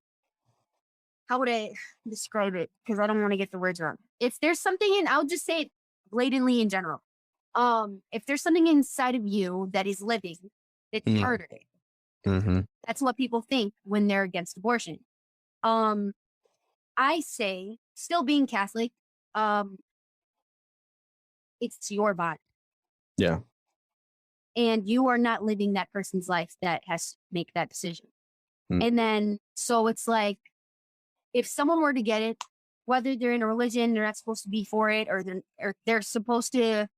how would I describe it? Because I don't want to get the words wrong. If there's something in, I'll just say it blatantly in general. If there's something inside of you that is living, it's Mm. harder. Mm-hmm. That's what people think when they're against abortion. Um, I say, still being Catholic, um, it's your body. Yeah. And you are not living that person's life that has to make that decision. Mm. And then, so it's like, if someone were to get it, whether they're in a religion, they're not supposed to be for it, or they're supposed to,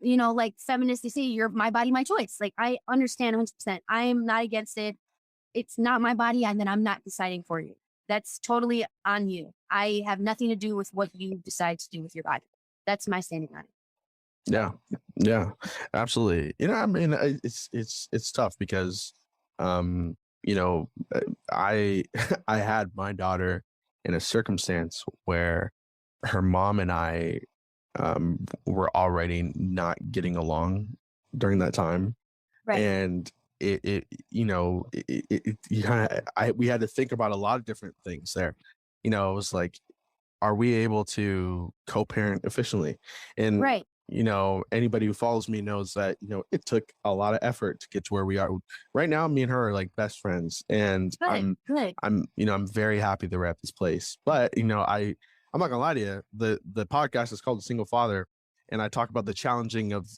like feminists, they say, you're my body, my choice. Like, I understand 100%. I am not against it. It's not my body, and then I'm not deciding for you. That's totally on you. I have nothing to do with what you decide to do with your body. That's my standing on it. Yeah. Yeah, absolutely. I mean, it's tough because, um, I I had my daughter in a circumstance where her mom and I were already not getting along during that time, Right. and you kind of we had to think about a lot of different things there. It was like, are we able to co-parent efficiently? And Right. anybody who follows me knows that it took a lot of effort to get to where we are right now. Me and her are like best friends, and Good. I'm very happy that we're at this place. But I'm not gonna lie to you, the podcast is called The Single Father, and I talk about the challenging of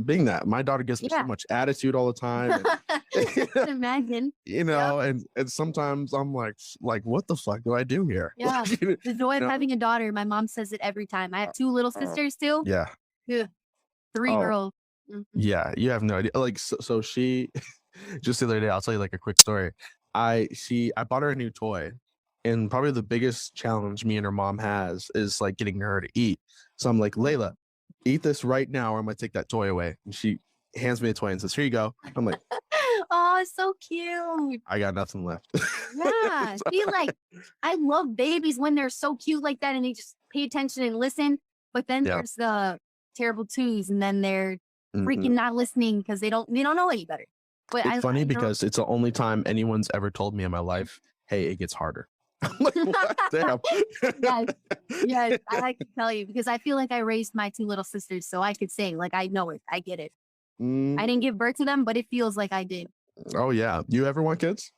being that. My daughter gives me so much attitude all the time, and, imagine and sometimes I'm like what the fuck do I do here? Yeah. The joy of having a daughter. My mom says it every time. I have 2 little sisters too. Yeah. 3 girls. Mm-hmm. Yeah, you have no idea. Like, so she just the other day, I'll tell you like a quick story. I bought her a new toy, and probably the biggest challenge me and her mom has is like getting her to eat. So I'm like, Layla, eat this right now, or I'm gonna take that toy away. And she hands me a toy and says, here you go. I'm like, oh, it's so cute. I got nothing left. Yeah. See, like, I love babies when they're so cute like that and they just pay attention and listen. But then there's the terrible twos, and then they're freaking not listening because they don't know any better. But it's funny because it's the only time anyone's ever told me in my life, hey, it gets harder. I'm like, what? Damn. yes, I like to tell you because I feel like I raised my 2 little sisters, so I could say, like, I know it. I get it. I didn't give birth to them, but it feels like I did. Oh, yeah. You ever want kids?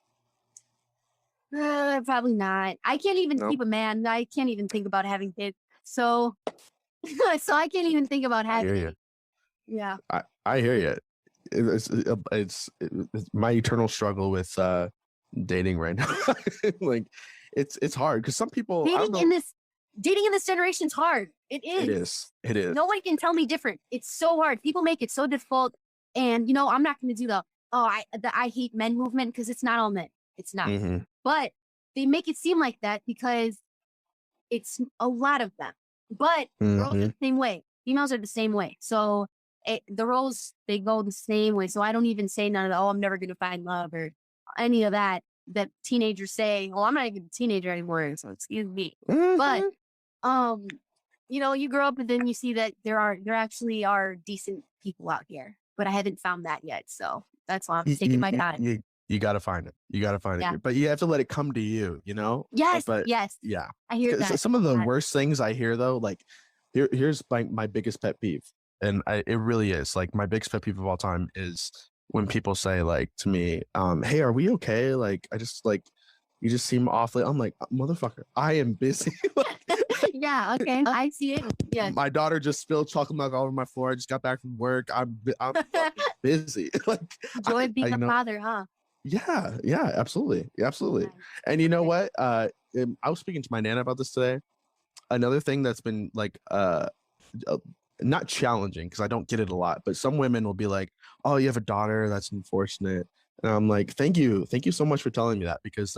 Probably not. I can't even keep a man. I can't even think about having kids. So, so I can't even think about having it. Yeah. I hear you. It's my eternal struggle with dating right now. Like, it's hard because some people dating in this generation is hard. It is. It is. No one can tell me different. It's so hard. People make it so difficult, and I'm not going to do the I hate men movement because it's not all men. It's not. But they make it seem like that because it's a lot of them. But girls are the same way. Females are the same way. So the roles, they go the same way. So I don't even say none of the, I'm never going to find love or any of that teenagers say. Well, I'm not even a teenager anymore, so excuse me. But, you grow up and then you see that there actually are decent people out here. But I haven't found that yet. So that's why I'm taking my time. You got to find it. You got to find it. But you have to let it come to you, Yes. But, yes. Yeah. I hear that. Some of the worst things I hear, though, like, here's my biggest pet peeve. And it really is. Like, my biggest pet peeve of all time is when people say, like, to me, hey, are we okay? Like, I just, like, you just seem awfully. I'm like, motherfucker, I am busy. Yeah, okay. I see it. Yeah. My daughter just spilled chocolate milk all over my floor. I just got back from work. I'm busy. Like, joy of being a father, huh? Yeah, absolutely. Absolutely. And you know what? I was speaking to my Nana about this today. Another thing that's been like not challenging, because I don't get it a lot, but some women will be like, oh, you have a daughter, that's unfortunate. And I'm like, thank you so much for telling me that, because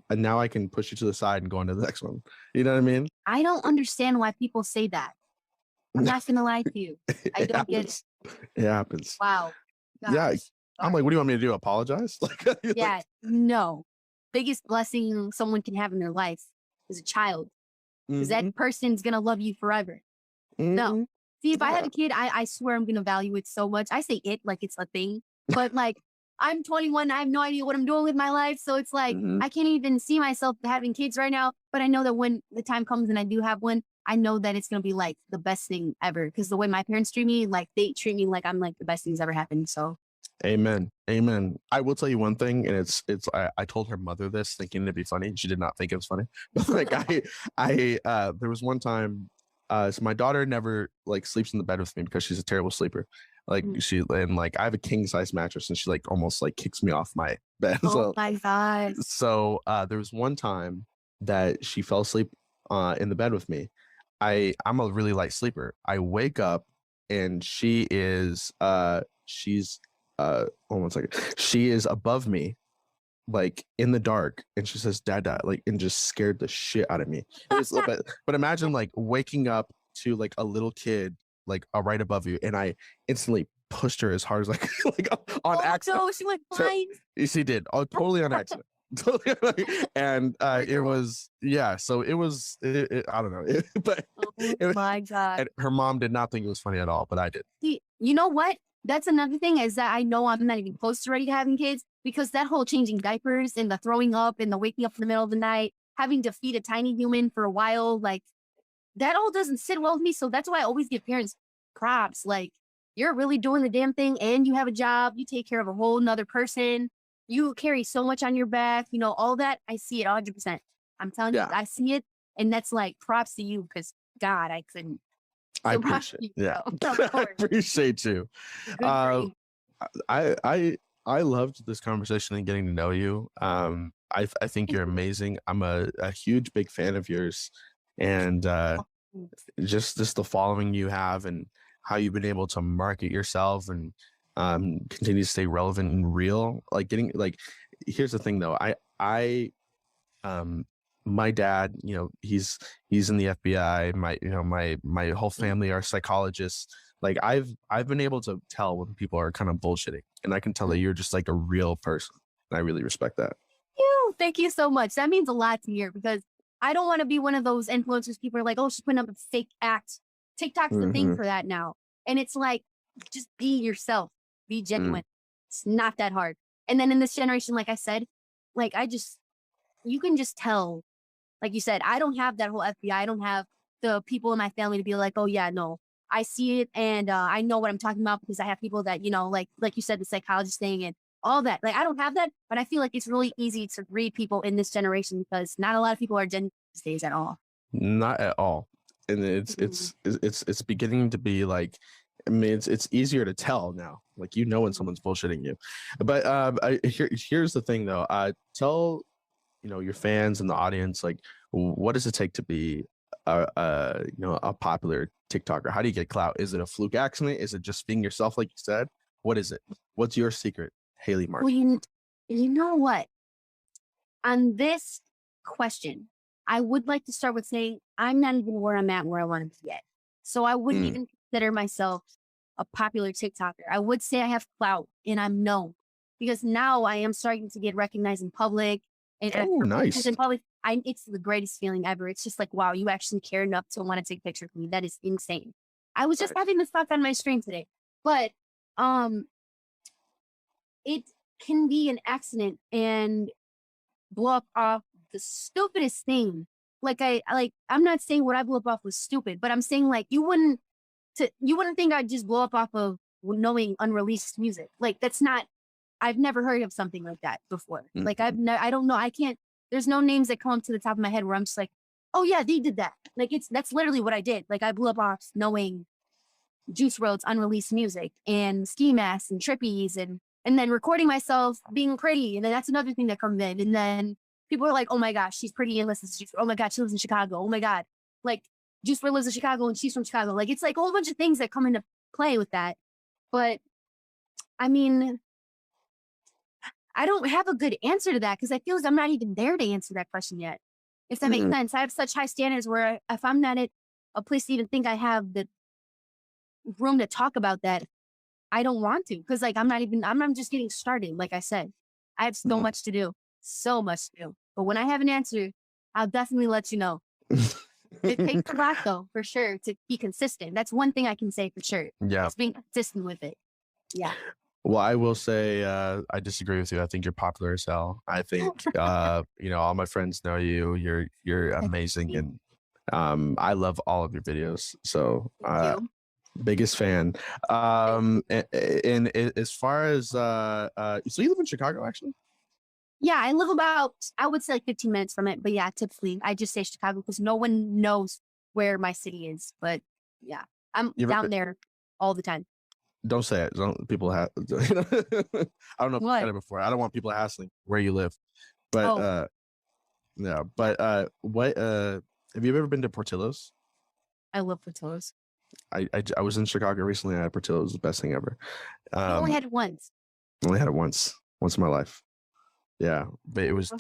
and now I can push you to the side and go on to the next one. You know what I mean? I don't understand why people say that. I'm not gonna lie to you. I don't get it. It happens. Wow. Gosh. Yeah. I'm like, what do you want me to do? Apologize? Yeah, no. Biggest blessing someone can have in their life is a child. Because that person's going to love you forever. No. See, if I had a kid, I swear I'm going to value it so much. I say it like it's a thing. But like, I'm 21. I have no idea what I'm doing with my life. So it's like, I can't even see myself having kids right now. But I know that when the time comes and I do have one, I know that it's going to be like the best thing ever. Because the way my parents treat me, like they treat me like I'm like the best thing's ever happened. So Amen. Amen. I will tell you one thing, and I told her mother this thinking it'd be funny, and she did not think it was funny. But like there was one time, so my daughter never like sleeps in the bed with me because she's a terrible sleeper. Like I have a king size mattress, and she like almost like kicks me off my bed. oh my God. So there was one time that she fell asleep in the bed with me. I'm a really light sleeper. I wake up and she's hold on 1 second. She is above me, like in the dark, and she says, "Dada," like, and just scared the shit out of me. But imagine like waking up to like a little kid like right above you, and I instantly pushed her as hard as like on accident. No, she went blind. She did, totally on accident. And it was so it was I don't know, but my God. and her mom did not think it was funny at all, but I did. See, you know what? That's another thing is that I know I'm not even close to ready to having kids because that whole changing diapers and the throwing up and the waking up in the middle of the night, having to feed a tiny human for a while, like that all doesn't sit well with me. So that's why I always give parents props. Like you're really doing the damn thing and you have a job, you take care of a whole nother person, you carry so much on your back, you know, all that. I see it 100%. I'm telling you, I see it. And that's like props to you because God, I couldn't. I appreciate it. Yeah. I appreciate you. I loved this conversation and getting to know you. I think you're amazing. I'm a huge big fan of yours, and just the following you have and how you've been able to market yourself and continue to stay relevant and real. Here's the thing though. My dad, you know, he's in the FBI. My whole family are psychologists. Like I've been able to tell when people are kind of bullshitting, and I can tell that you're just like a real person. And I really respect that. Thank you so much. That means a lot to hear because I don't want to be one of those influencers. People are like, oh, she's putting up a fake act. TikTok's the thing for that now. And it's like, just be yourself, be genuine. It's not that hard. And then in this generation, like I said, like you can just tell. Like you said, I don't have that whole FBI. I don't have the people in my family to be like, oh yeah, no, I see it. And I know what I'm talking about because I have people that, you know, like you said, the psychologist thing and all that. Like, I don't have that, but I feel like it's really easy to read people in this generation because not a lot of people are genuine these days at all. Not at all. And it's beginning to be like, I mean, it's easier to tell now. Like, you know, when someone's bullshitting you. But here's the thing though. Tell, you know, your fans and the audience, like, what does it take to be a popular TikToker? How do you get clout? Is it a fluke accident? Is it just being yourself, like you said? What is it? What's your secret, HaleyTheMartian? Well, you know what? On this question, I would like to start with saying I'm not even where I'm at where I want to be yet. So I wouldn't even consider myself a popular TikToker. I would say I have clout and I'm known because now I am starting to get recognized in public. And nice. In public, it's the greatest feeling ever. It's just like, wow, you actually care enough to want to take a picture of me. That is insane. I was just having this thought on my stream today, but it can be an accident and blow up off the stupidest thing. I'm not saying what I blew up off was stupid, but I'm saying like you wouldn't think I'd just blow up off of knowing unreleased music. Like I've never heard of something like that before. Like I don't know. There's no names that come up to the top of my head where I'm just like, oh yeah, they did that. Like that's literally what I did. Like I blew up off knowing Juice WRLD's unreleased music and Ski Masks and Trippies and then recording myself being pretty. And then that's another thing that comes in. And then people are like, oh my gosh, she's pretty and listens to Juice. Oh my God, she lives in Chicago. Oh my God. Like Juice WRLD lives in Chicago and she's from Chicago. Like it's like a whole bunch of things that come into play with that. But I mean, I don't have a good answer to that because I feel as I'm not even there to answer that question yet. If that makes sense. I have such high standards where if I'm not at a place to even think I have the room to talk about that, I don't want to because like I'm just getting started. Like I said, I have so much to do, so much to do. But when I have an answer, I'll definitely let you know. It takes a lot though, for sure, to be consistent. That's one thing I can say for sure. Yeah. It's being consistent with it. Yeah. Well, I will say I disagree with you. I think you're popular as hell. I think all my friends know you. You're amazing, and I love all of your videos. So Thank you. biggest fan. And as far as so you live in Chicago, actually? Yeah, I live about, I would say like 15 minutes from it. But yeah, typically I just say Chicago because no one knows where my city is. But yeah, I'm You ever down there all the time. don't say it. Don't people have I don't know if you said What? it before. I don't want people hassling where you live. But Oh, yeah, but what have you ever been to Portillo's? I love Portillo's. I was in Chicago recently. I had Portillo's, the best thing ever. I only had it once. Only had it once in my life. Yeah, but it was Oh,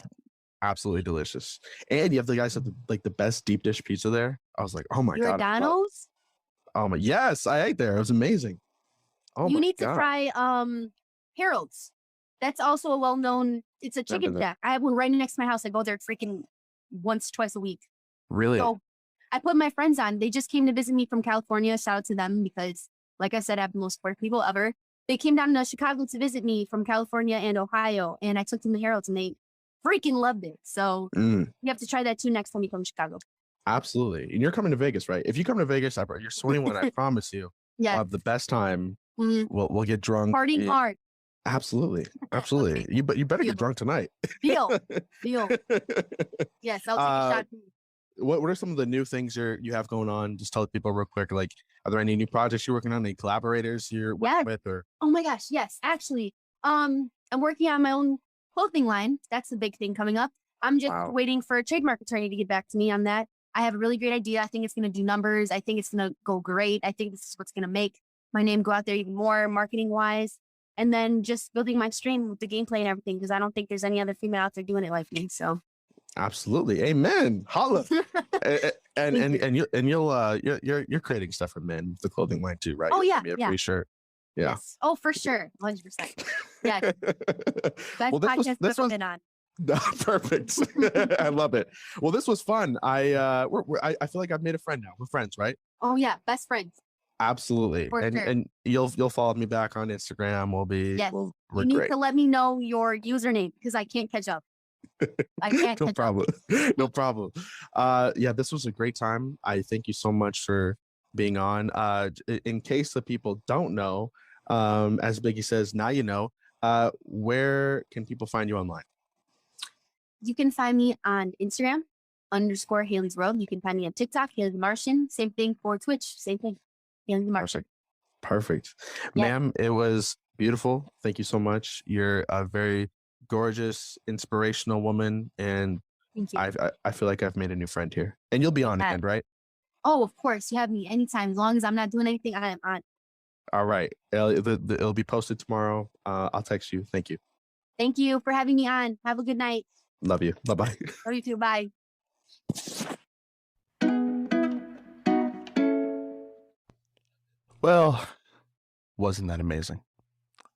absolutely delicious. And you have the guys have the best deep dish pizza there. I was like, oh my god. Giordano's? Oh my, yes, I ate there. It was amazing. Oh You my need to god. try Harold's. That's also a well-known, it's a Never been chicken there. shack. I have one right next to my house. I go there freaking once, twice a week. Really? So I put my friends on. They just came to visit me from California. Shout out to them because, like I said, I have the most supportive people ever. They came down to Chicago to visit me from California and Ohio, and I took them to Harold's, and they freaking loved it. So you have to try that too next time you come to Chicago. Absolutely. And you're coming to Vegas, right? If you come to Vegas, you're 21. I promise you, Yeah, we'll have the best time. Mhm. We'll get drunk. Partying hard. Absolutely, absolutely. You better get drunk tonight. Deal. Yes, I'll take a shot. What are some of the new things you have going on? Just tell people real quick. Like, are there any new projects you're working on? Any collaborators you're working with? Or Oh my gosh, yes. Actually, I'm working on my own clothing line. That's the big thing coming up. I'm just wow, waiting for a trademark attorney to get back to me on that. I have a really great idea. I think it's going to do numbers. I think it's going to go great. I think this is what's going to make my name go out there even more marketing wise. And then just building my stream with the gameplay and everything, because I don't think there's any other female out there doing it like me. So absolutely, amen. Holla. You're creating stuff for men, the clothing line too, right? Oh yeah, Yeah, yeah. pretty sure. Yeah. Yes. Oh, for sure. 100%. Yeah. Best Well, podcast this I've was been on. perfect. I love it. Well, this was fun. I feel like I've made a friend now. We're friends, right? Oh yeah, best friends. Absolutely. For sure. And you'll follow me back on Instagram. Yes. We're You need great. to let me know your username because I can't catch up. I can't No catch problem. No problem. Yeah, this was a great time. I thank you so much for being on. In case the people don't know, as Biggie says, now you know. Where can people find you online? You can find me on Instagram _Haley's World. You can find me on TikTok, HaleyTheMartian. Same thing for Twitch. Same thing. Haley the Martian. Perfect. Yeah. Ma'am, it was beautiful. Thank you so much. You're a very gorgeous, inspirational woman. And Thank you. I feel like I've made a new friend here. And you'll be on again, right? Oh, of course. You have me anytime. As long as I'm not doing anything, I am on. All right. It'll be posted tomorrow. I'll text you. Thank you. Thank you for having me on. Have a good night. Love you. Bye-bye. Love you too. Bye. Well, wasn't that amazing?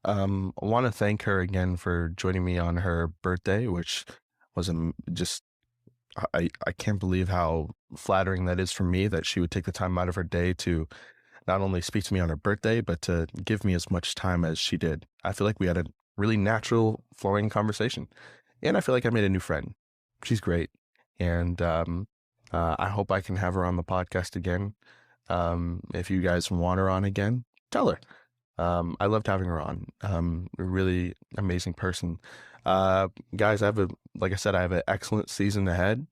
I want to thank her again for joining me on her birthday, which was just, I can't believe how flattering that is for me that she would take the time out of her day to not only speak to me on her birthday, but to give me as much time as she did. I feel like we had a really natural flowing conversation, and I feel like I made a new friend. She's great. And I hope I can have her on the podcast again. If you guys want her on again, tell her. I loved having her on. A really amazing person. Guys, like I said, I have an excellent season ahead.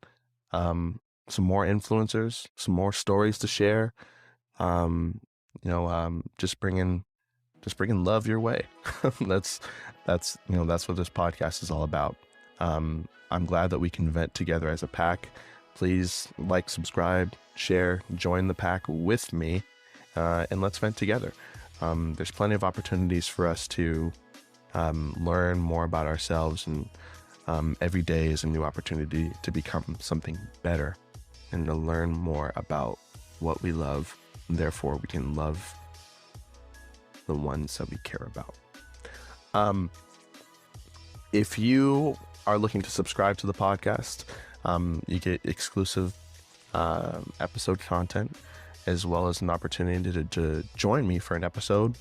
Some more influencers, some more stories to share. Just bringing love your way. That's what this podcast is all about. I'm glad that we can vent together as a pack. Please like, subscribe, share, join the pack with me, and let's vent together. There's plenty of opportunities for us to learn more about ourselves, and every day is a new opportunity to become something better and to learn more about what we love, and therefore we can love the ones that we care about. If you are looking to subscribe to the podcast, you get exclusive episode content, as well as an opportunity to join me for an episode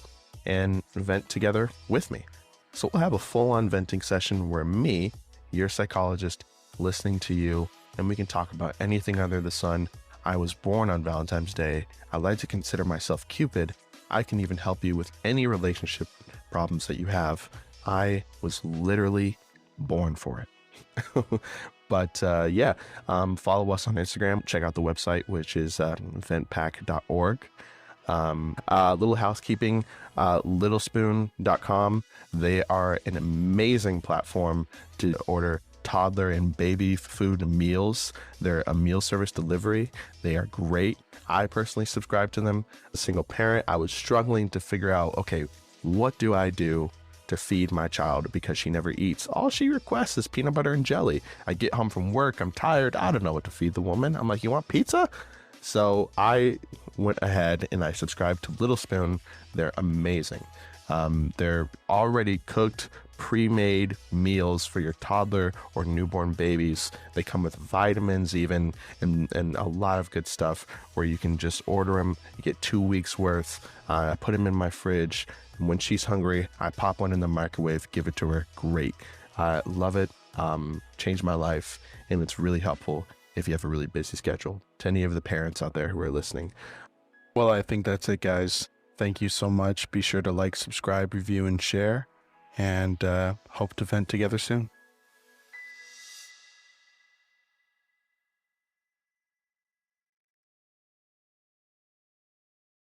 and vent together with me. So we'll have a full-on venting session where me, your psychologist, listening to you, and we can talk about anything under the sun. I was born on Valentine's Day. I like to consider myself Cupid. I can even help you with any relationship problems that you have. I was literally born for it. But follow us on Instagram. Check out the website, which is VentPack.org. Little housekeeping, littlespoon.com. They are an amazing platform to order toddler and baby food and meals. They're a meal service delivery. They are great. I personally subscribe to them. A single parent, I was struggling to figure out, okay, what do I do to feed my child because she never eats? All she requests is peanut butter and jelly. I get home from work, I'm tired, I don't know what to feed the woman. I'm like, you want pizza? So I went ahead and I subscribed to Little Spoon. They're amazing. They're already cooked, pre-made meals for your toddler or newborn babies. They come with vitamins even, and a lot of good stuff where you can just order them. You get 2 weeks worth. I put them in my fridge. And when she's hungry, I pop one in the microwave, give it to her. Great. I love it. Changed my life, and it's really helpful if you have a really busy schedule. To any of the parents out there who are listening. Well, I think that's it, guys. Thank you so much. Be sure to like, subscribe, review, and share. And hope to vent together soon.